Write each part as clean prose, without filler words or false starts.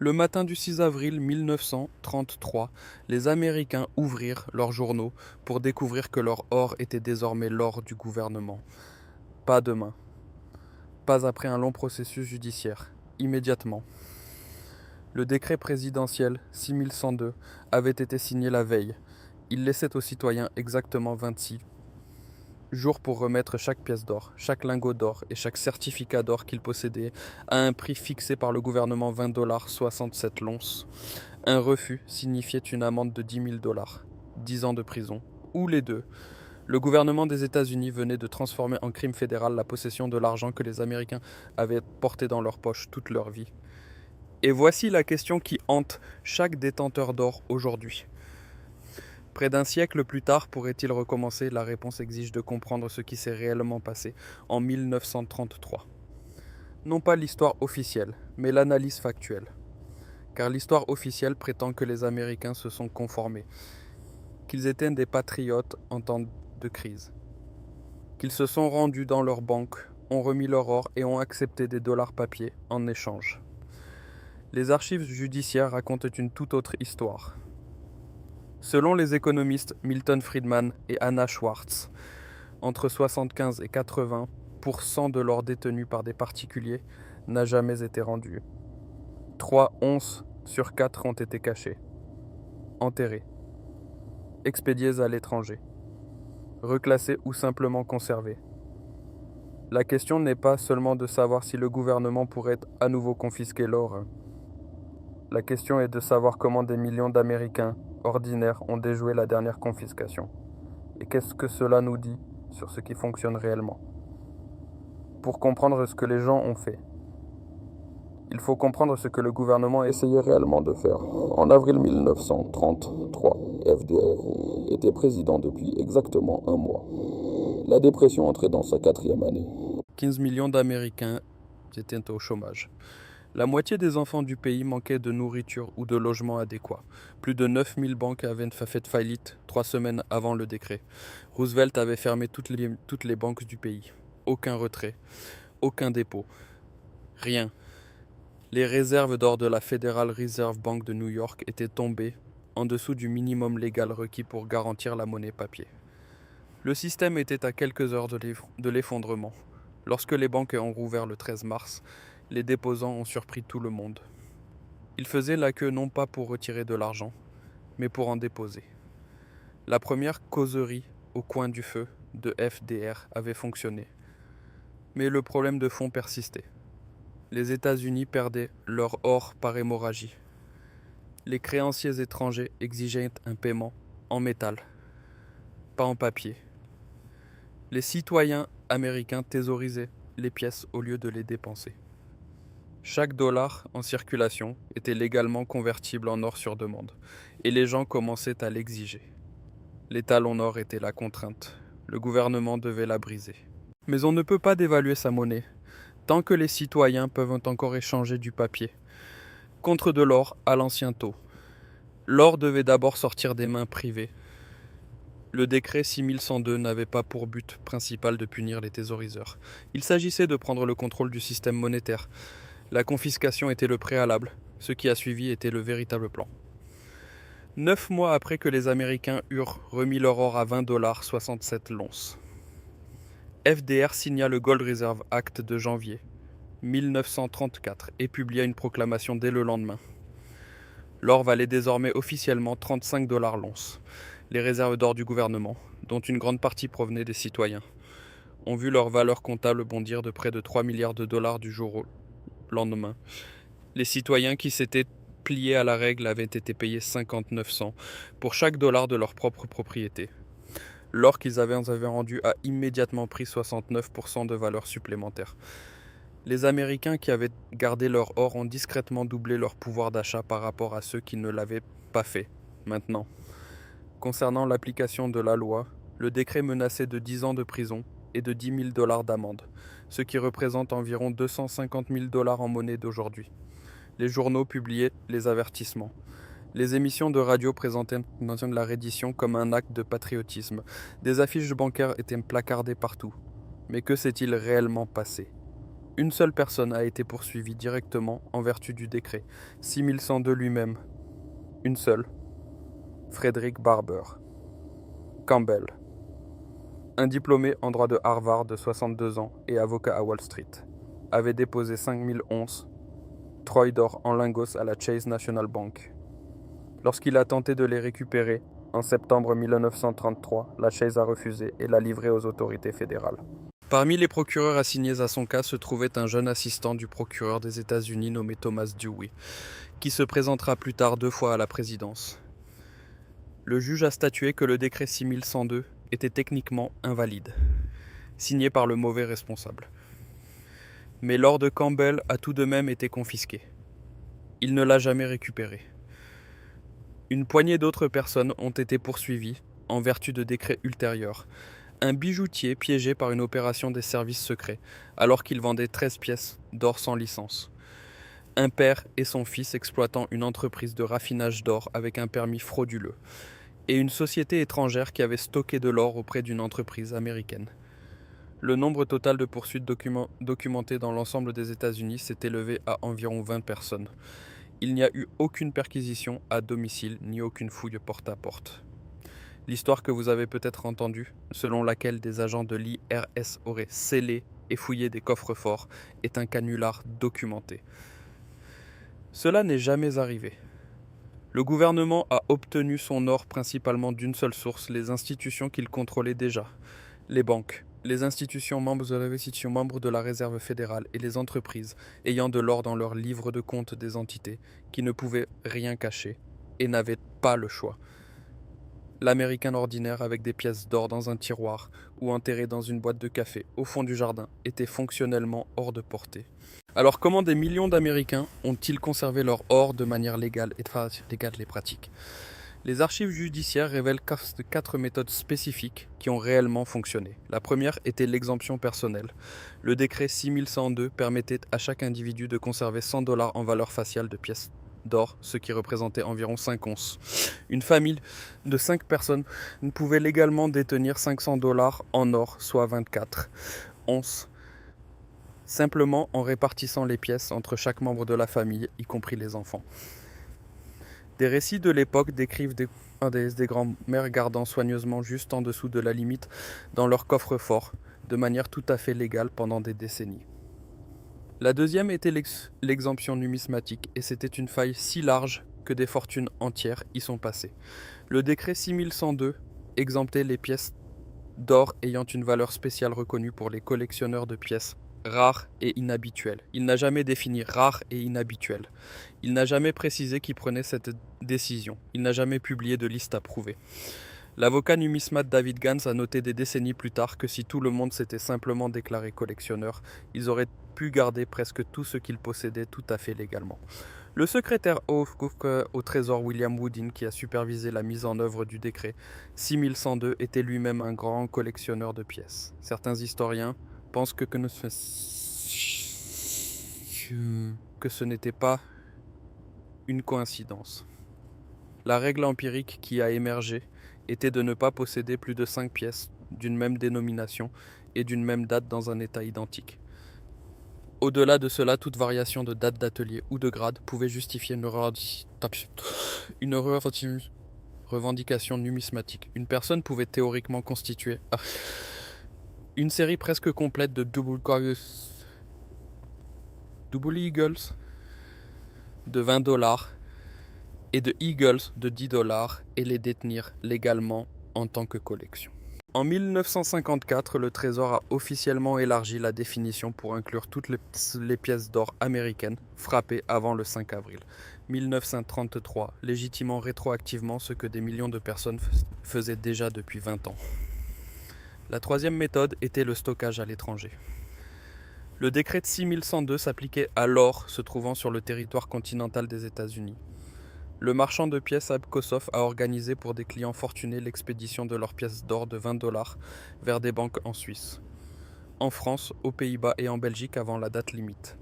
Le matin du 6 avril 1933, les Américains ouvrirent leurs journaux pour découvrir que leur or était désormais l'or du gouvernement. Pas demain, pas après un long processus judiciaire, immédiatement. Le décret présidentiel 6102 avait été signé la veille. Il laissait aux citoyens exactement 26 jours pour remettre chaque pièce d'or, chaque lingot d'or et chaque certificat d'or qu'ils possédaient à un prix fixé par le gouvernement 20 $ 67 l'once. Un refus signifiait une amende de 10 000 $, 10 ans de prison, ou les deux. Le gouvernement des États-Unis venait de transformer en crime fédéral la possession de l'argent que les Américains avaient porté dans leur poche toute leur vie. Et voici la question qui hante chaque détenteur d'or aujourd'hui. Près d'un siècle plus tard, pourrait-il recommencer? La réponse exige de comprendre ce qui s'est réellement passé en 1933. Non pas l'histoire officielle, mais l'analyse factuelle. Car l'histoire officielle prétend que les Américains se sont conformés, qu'ils étaient des patriotes en temps de crise, qu'ils se sont rendus dans leurs banques, ont remis leur or et ont accepté des dollars papier en échange. Les archives judiciaires racontent une toute autre histoire. Selon les économistes Milton Friedman et Anna Schwartz, entre 75 et 80% de l'or détenu par des particuliers n'a jamais été rendu. 3 onces sur 4 ont été cachées, enterrées, expédiées à l'étranger, reclassées ou simplement conservées. La question n'est pas seulement de savoir si le gouvernement pourrait à nouveau confisquer l'or. La question est de savoir comment des millions d'Américains ordinaires ont déjoué la dernière confiscation. Et qu'est-ce que cela nous dit sur ce qui fonctionne réellement? Pour comprendre ce que les gens ont fait, il faut comprendre ce que le gouvernement essayait réellement de faire. En avril 1933, FDR était président depuis exactement un mois. La dépression entrait dans sa 4e année. 15 millions d'Américains étaient au chômage. La moitié des enfants du pays manquaient de nourriture ou de logement adéquat. Plus de 9000 banques avaient fait faillite 3 semaines avant le décret. Roosevelt avait fermé toutes les banques du pays. Aucun retrait, aucun dépôt, rien. Les réserves d'or de la Federal Reserve Bank de New York étaient tombées en dessous du minimum légal requis pour garantir la monnaie papier. Le système était à quelques heures de l'effondrement. Lorsque les banques ont rouvert le 13 mars, les déposants ont surpris tout le monde. Ils faisaient la queue non pas pour retirer de l'argent, mais pour en déposer. La première causerie au coin du feu de FDR avait fonctionné. Mais le problème de fond persistait. Les États-Unis perdaient leur or par hémorragie. Les créanciers étrangers exigeaient un paiement en métal, pas en papier. Les citoyens américains thésaurisaient les pièces au lieu de les dépenser. Chaque dollar en circulation était légalement convertible en or sur demande, et les gens commençaient à l'exiger. L'étal en or était la contrainte. Le gouvernement devait la briser. Mais on ne peut pas dévaluer sa monnaie, tant que les citoyens peuvent encore échanger du papier, contre de l'or à l'ancien taux. L'or devait d'abord sortir des mains privées. Le décret 6102 n'avait pas pour but principal de punir les thésauriseurs. Il s'agissait de prendre le contrôle du système monétaire. La confiscation était le préalable, ce qui a suivi était le véritable plan. 9 mois après que les Américains eurent remis leur or à 20 $ 67 l'once, FDR signa le Gold Reserve Act de janvier 1934 et publia une proclamation dès le lendemain. L'or valait désormais officiellement 35 $ l'once. Les réserves d'or du gouvernement, dont une grande partie provenait des citoyens, ont vu leur valeur comptable bondir de près de 3 milliards de dollars du jour au lendemain. Les citoyens qui s'étaient pliés à la règle avaient été payés 59 cents pour chaque dollar de leur propre propriété. L'or qu'ils avaient rendu a immédiatement pris 69% de valeur supplémentaire. Les Américains qui avaient gardé leur or ont discrètement doublé leur pouvoir d'achat par rapport à ceux qui ne l'avaient pas fait. Maintenant, concernant l'application de la loi, le décret menaçait de 10 ans de prison et de 10 000 $ d'amende, ce qui représente environ 250 000 $ en monnaie d'aujourd'hui. Les journaux publiaient les avertissements. Les émissions de radio présentaient la reddition comme un acte de patriotisme. Des affiches bancaires étaient placardées partout. Mais que s'est-il réellement passé? Une seule personne a été poursuivie directement en vertu du décret 6102 lui-même. Une seule. Frederick Barber. Campbell. Un diplômé en droit de Harvard de 62 ans et avocat à Wall Street. Avait déposé 5000 onces troy d'or en lingots à la Chase National Bank. Lorsqu'il a tenté de les récupérer, en septembre 1933, la Chase a refusé et l'a livré aux autorités fédérales. Parmi les procureurs assignés à son cas se trouvait un jeune assistant du procureur des États-Unis nommé Thomas Dewey, qui se présentera plus tard 2 fois à la présidence. Le juge a statué que le décret 6102 était techniquement invalide, signé par le mauvais responsable. Mais l'or de Campbell a tout de même été confisqué. Il ne l'a jamais récupéré. Une poignée d'autres personnes ont été poursuivies en vertu de décrets ultérieurs. Un bijoutier piégé par une opération des services secrets, alors qu'il vendait 13 pièces d'or sans licence. Un père et son fils exploitant une entreprise de raffinage d'or avec un permis frauduleux. Et une société étrangère qui avait stocké de l'or auprès d'une entreprise américaine. Le nombre total de poursuites documentées dans l'ensemble des États-Unis s'est élevé à environ 20 personnes. Il n'y a eu aucune perquisition à domicile ni aucune fouille porte à porte. L'histoire que vous avez peut-être entendue, selon laquelle des agents de l'IRS auraient scellé et fouillé des coffres-forts, est un canular documenté. Cela n'est jamais arrivé. Le gouvernement a obtenu son or principalement d'une seule source, les institutions qu'il contrôlait déjà, les banques, les institutions membres de la Réserve fédérale et les entreprises ayant de l'or dans leur livre de compte des entités qui ne pouvaient rien cacher et n'avaient pas le choix. L'Américain ordinaire avec des pièces d'or dans un tiroir ou enterré dans une boîte de café au fond du jardin était fonctionnellement hors de portée. Alors comment des millions d'Américains ont-ils conservé leur or de manière légale et pratique ? Les archives judiciaires révèlent 4 méthodes spécifiques qui ont réellement fonctionné. La première était l'exemption personnelle. Le décret 6102 permettait à chaque individu de conserver $100 en valeur faciale de pièces d'or, ce qui représentait environ 5 onces. Une famille de 5 personnes pouvait légalement détenir $500 en or, soit 24 onces, simplement en répartissant les pièces entre chaque membre de la famille, y compris les enfants. Des récits de l'époque décrivent des grands-mères gardant soigneusement juste en dessous de la limite dans leur coffre-fort, de manière tout à fait légale pendant des décennies. La deuxième était l'exemption numismatique, et c'était une faille si large que des fortunes entières y sont passées. Le décret 6102 exemptait les pièces d'or ayant une valeur spéciale reconnue pour les collectionneurs de pièces rares et inhabituelles. Il n'a jamais défini rare et inhabituel. Il n'a jamais précisé qui prenait cette décision. Il n'a jamais publié de liste approuvée. L'avocat numismate David Gans a noté des décennies plus tard que si tout le monde s'était simplement déclaré collectionneur, ils auraient pu garder presque tout ce qu'ils possédaient tout à fait légalement. Le secrétaire au Trésor William Woodin, qui a supervisé la mise en œuvre du décret 6102, était lui-même un grand collectionneur de pièces. Certains historiens pensent que ce n'était pas une coïncidence. La règle empirique qui a émergé était de ne pas posséder plus de 5 pièces d'une même dénomination et d'une même date dans un état identique. Au-delà de cela, toute variation de date d'atelier ou de grade pouvait justifier une revendication numismatique. Une personne pouvait théoriquement constituer une série presque complète de double eagles de $20 et de eagles de $10 et les détenir légalement en tant que collection. En 1954, le Trésor a officiellement élargi la définition pour inclure toutes les pièces d'or américaines frappées avant le 5 avril 1933, légitimant rétroactivement ce que des millions de personnes faisaient déjà depuis 20 ans. La troisième méthode était le stockage à l'étranger. Le décret de 6102 s'appliquait à l'or se trouvant sur le territoire continental des États-Unis. Le marchand de pièces Abkosov a organisé pour des clients fortunés l'expédition de leurs pièces d'or de $20 vers des banques en Suisse, en France, aux Pays-Bas et en Belgique avant la date limite.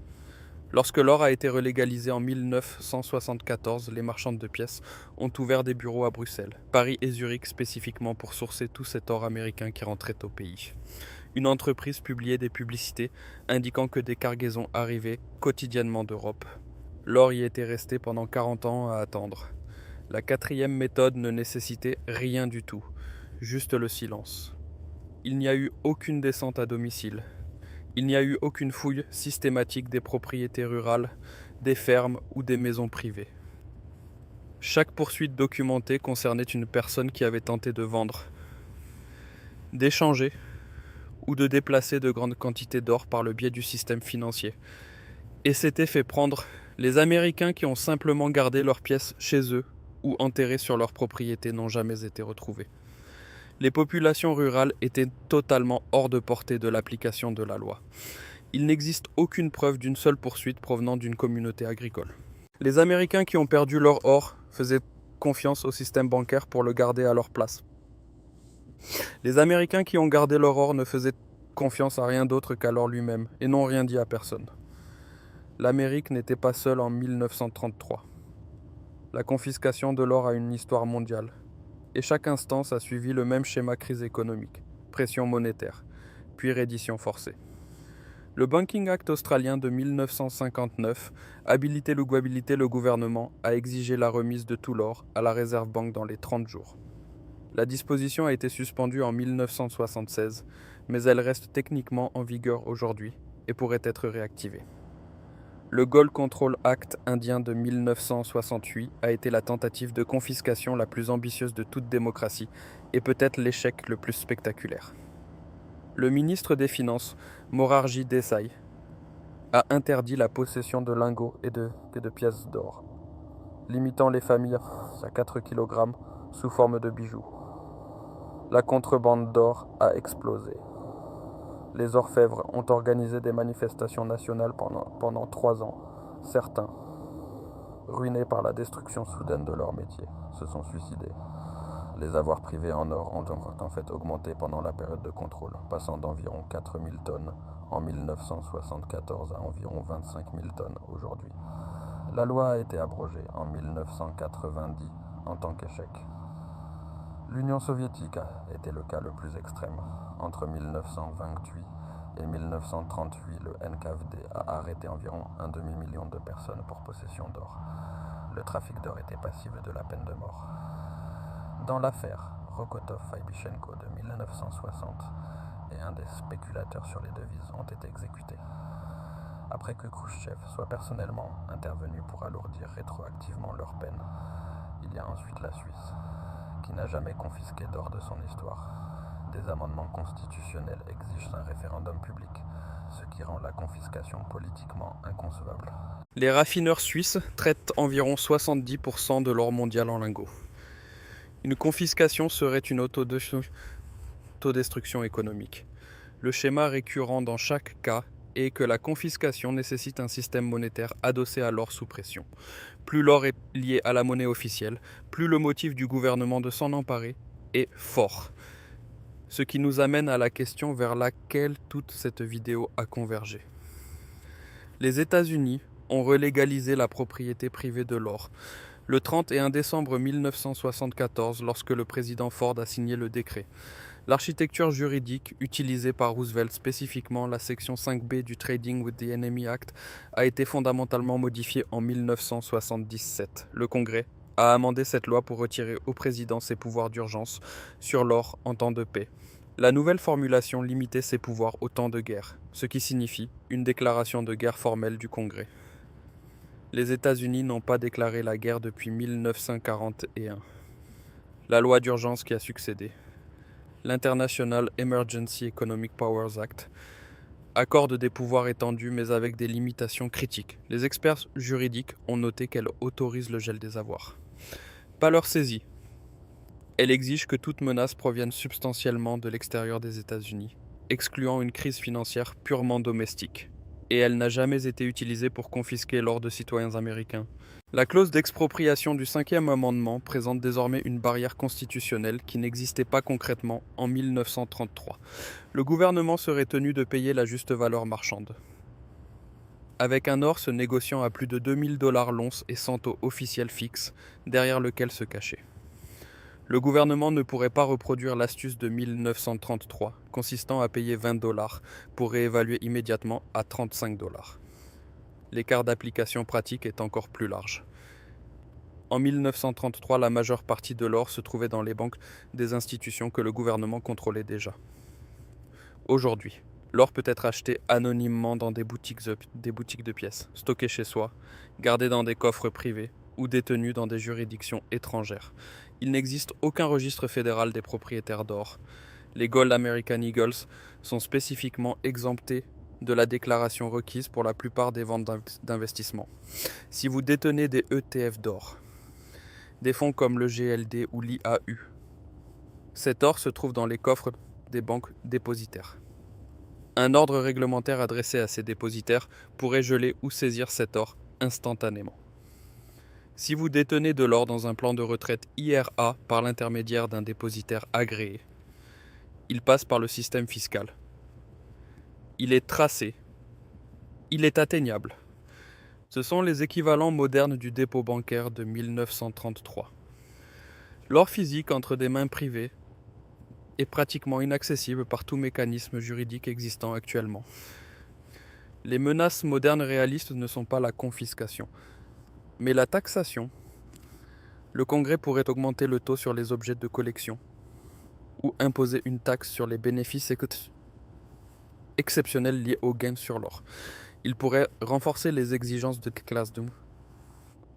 Lorsque l'or a été relégalisé en 1974, les marchands de pièces ont ouvert des bureaux à Bruxelles, Paris et Zurich spécifiquement pour sourcer tout cet or américain qui rentrait au pays. Une entreprise publiait des publicités indiquant que des cargaisons arrivaient quotidiennement d'Europe. L'or y était resté pendant 40 ans à attendre. La quatrième méthode ne nécessitait rien du tout, juste le silence. Il n'y a eu aucune descente à domicile. Il n'y a eu aucune fouille systématique des propriétés rurales, des fermes ou des maisons privées. Chaque poursuite documentée concernait une personne qui avait tenté de vendre, d'échanger ou de déplacer de grandes quantités d'or par le biais du système financier. Et s'était fait prendre les Américains qui ont simplement gardé leurs pièces chez eux ou enterrées sur leurs propriétés n'ont jamais été retrouvées. Les populations rurales étaient totalement hors de portée de l'application de la loi. Il n'existe aucune preuve d'une seule poursuite provenant d'une communauté agricole. Les Américains qui ont perdu leur or faisaient confiance au système bancaire pour le garder à leur place. Les Américains qui ont gardé leur or ne faisaient confiance à rien d'autre qu'à l'or lui-même et n'ont rien dit à personne. L'Amérique n'était pas seule en 1933. La confiscation de l'or a une histoire mondiale. Et chaque instance a suivi le même schéma crise économique, pression monétaire, puis reddition forcée. Le Banking Act australien de 1959 habilitait le gouvernement à exiger la remise de tout l'or à la Reserve Bank dans les 30 jours. La disposition a été suspendue en 1976, mais elle reste techniquement en vigueur aujourd'hui et pourrait être réactivée. Le Gold Control Act indien de 1968 a été la tentative de confiscation la plus ambitieuse de toute démocratie et peut-être l'échec le plus spectaculaire. Le ministre des Finances, Morarji Desai, a interdit la possession de lingots et de pièces d'or, limitant les familles à 4 kg sous forme de bijoux. La contrebande d'or a explosé. Les orfèvres ont organisé des manifestations nationales pendant 3 ans. Certains, ruinés par la destruction soudaine de leur métier, se sont suicidés. Les avoirs privés en or ont en fait augmenté pendant la période de contrôle, passant d'environ 4000 tonnes en 1974 à environ 25 000 tonnes aujourd'hui. La loi a été abrogée en 1990 en tant qu'échec. L'Union soviétique a été le cas le plus extrême. Entre 1928 et 1938, le NKVD a arrêté environ un demi-million de personnes pour possession d'or. Le trafic d'or était passible de la peine de mort. Dans l'affaire Rokotov-Faibichenko de 1960, et un des spéculateurs sur les devises ont été exécutés. Après que Khrouchtchev soit personnellement intervenu pour alourdir rétroactivement leur peine, il y a ensuite la Suisse, qui n'a jamais confisqué d'or de son histoire. Des amendements constitutionnels exigent un référendum public, ce qui rend la confiscation politiquement inconcevable. Les raffineurs suisses traitent environ 70% de l'or mondial en lingots. Une confiscation serait une autodestruction économique. Le schéma récurrent dans chaque cas est que la confiscation nécessite un système monétaire adossé à l'or sous pression. Plus l'or est lié à la monnaie officielle, plus le motif du gouvernement de s'en emparer est fort. Ce qui nous amène à la question vers laquelle toute cette vidéo a convergé. Les États-Unis ont relégalisé la propriété privée de l'or le 31 décembre 1974 lorsque le président Ford a signé le décret. L'architecture juridique utilisée par Roosevelt, spécifiquement la section 5B du Trading with the Enemy Act, a été fondamentalement modifiée en 1977. Le Congrès a amendé cette loi pour retirer au président ses pouvoirs d'urgence sur l'or en temps de paix. La nouvelle formulation limitait ses pouvoirs au temps de guerre, ce qui signifie une déclaration de guerre formelle du Congrès. Les États-Unis n'ont pas déclaré la guerre depuis 1941. La loi d'urgence qui a succédé, l'International Emergency Economic Powers Act, accorde des pouvoirs étendus mais avec des limitations critiques. Les experts juridiques ont noté qu'elle autorise le gel des avoirs. Pas leur saisie. Elle exige que toute menace provienne substantiellement de l'extérieur des États-Unis, excluant une crise financière purement domestique. Et elle n'a jamais été utilisée pour confisquer l'or de citoyens américains. La clause d'expropriation du 5e amendement présente désormais une barrière constitutionnelle qui n'existait pas concrètement en 1933. Le gouvernement serait tenu de payer la juste valeur marchande. Avec un or se négociant à plus de $2000 l'once et sans taux officiel fixe, derrière lequel se cacher. Le gouvernement ne pourrait pas reproduire l'astuce de 1933, consistant à payer 20 $ pour réévaluer immédiatement à 35 $. L'écart d'application pratique est encore plus large. En 1933, la majeure partie de l'or se trouvait dans les banques des institutions que le gouvernement contrôlait déjà. Aujourd'hui, l'or peut être acheté anonymement dans des boutiques de pièces, stocké chez soi, gardé dans des coffres privés ou détenu dans des juridictions étrangères. Il n'existe aucun registre fédéral des propriétaires d'or. Les Gold American Eagles sont spécifiquement exemptés de la déclaration requise pour la plupart des ventes d'investissement. Si vous détenez des ETF d'or, des fonds comme le GLD ou l'IAU, cet or se trouve dans les coffres des banques dépositaires. Un ordre réglementaire adressé à ces dépositaires pourrait geler ou saisir cet or instantanément. Si vous détenez de l'or dans un plan de retraite IRA par l'intermédiaire d'un dépositaire agréé, il passe par le système fiscal. Il est tracé. Il est atteignable. Ce sont les équivalents modernes du dépôt bancaire de 1933. L'or physique entre des mains privées est pratiquement inaccessible par tout mécanisme juridique existant actuellement. Les menaces modernes réalistes ne sont pas la confiscation, mais la taxation. Le Congrès pourrait augmenter le taux sur les objets de collection ou imposer une taxe sur les bénéfices exceptionnels liés aux gains sur l'or. Il pourrait renforcer les exigences de classe de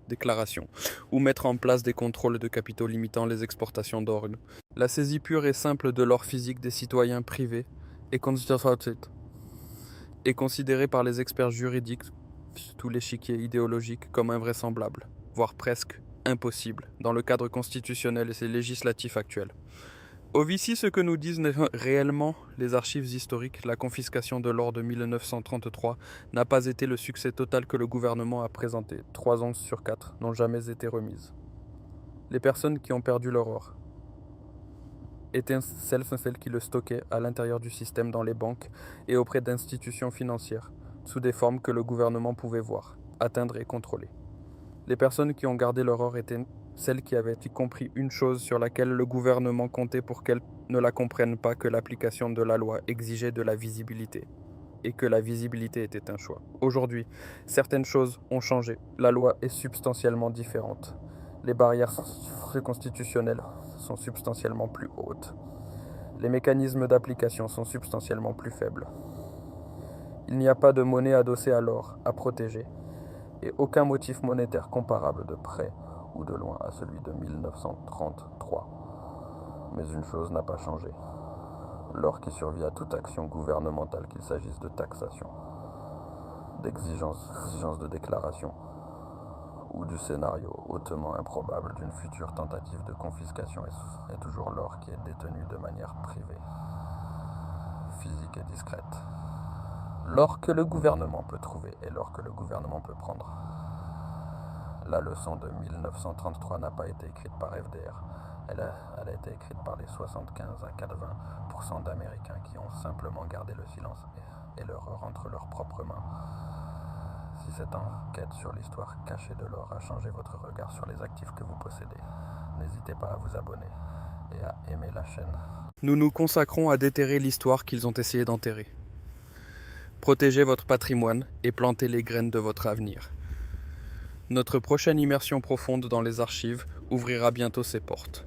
déclaration ou mettre en place des contrôles de capitaux limitant les exportations d'or. La saisie pure et simple de l'or physique des citoyens privés est considérée par les experts juridiques, tout l'échiquier idéologique, comme invraisemblable, voire presque impossible, dans le cadre constitutionnel et législatif actuel. Ici, ce que nous disent réellement les archives historiques, la confiscation de l'or de 1933 n'a pas été le succès total que le gouvernement a présenté. 3 onces sur 4 n'ont jamais été remises. Les personnes qui ont perdu leur or étaient celles qui le stockaient à l'intérieur du système dans les banques et auprès d'institutions financières, sous des formes que le gouvernement pouvait voir, atteindre et contrôler. Les personnes qui ont gardé leur or étaient celles qui avaient compris une chose sur laquelle le gouvernement comptait pour qu'elles ne la comprennent pas, que l'application de la loi exigeait de la visibilité, et que la visibilité était un choix. Aujourd'hui, certaines choses ont changé. La loi est substantiellement différente. Les barrières constitutionnelles sont substantiellement plus hautes. Les mécanismes d'application sont substantiellement plus faibles. Il n'y a pas de monnaie adossée à l'or à protéger, et aucun motif monétaire comparable de près ou de loin à celui de 1933. Mais une chose n'a pas changé. L'or qui survit à toute action gouvernementale, qu'il s'agisse de taxation, d'exigence de déclaration, ou du scénario hautement improbable d'une future tentative de confiscation, est toujours l'or qui est détenu de manière privée, physique et discrète. L'or que le gouvernement peut trouver et l'or que le gouvernement peut prendre. La leçon de 1933 n'a pas été écrite par FDR. Elle a été écrite par les 75 à 80% d'Américains qui ont simplement gardé le silence et leur or entre leurs propres mains. Si cette enquête sur l'histoire cachée de l'or a changé votre regard sur les actifs que vous possédez, n'hésitez pas à vous abonner et à aimer la chaîne. Nous nous consacrons à déterrer l'histoire qu'ils ont essayé d'enterrer. Protégez votre patrimoine et plantez les graines de votre avenir. Notre prochaine immersion profonde dans les archives ouvrira bientôt ses portes.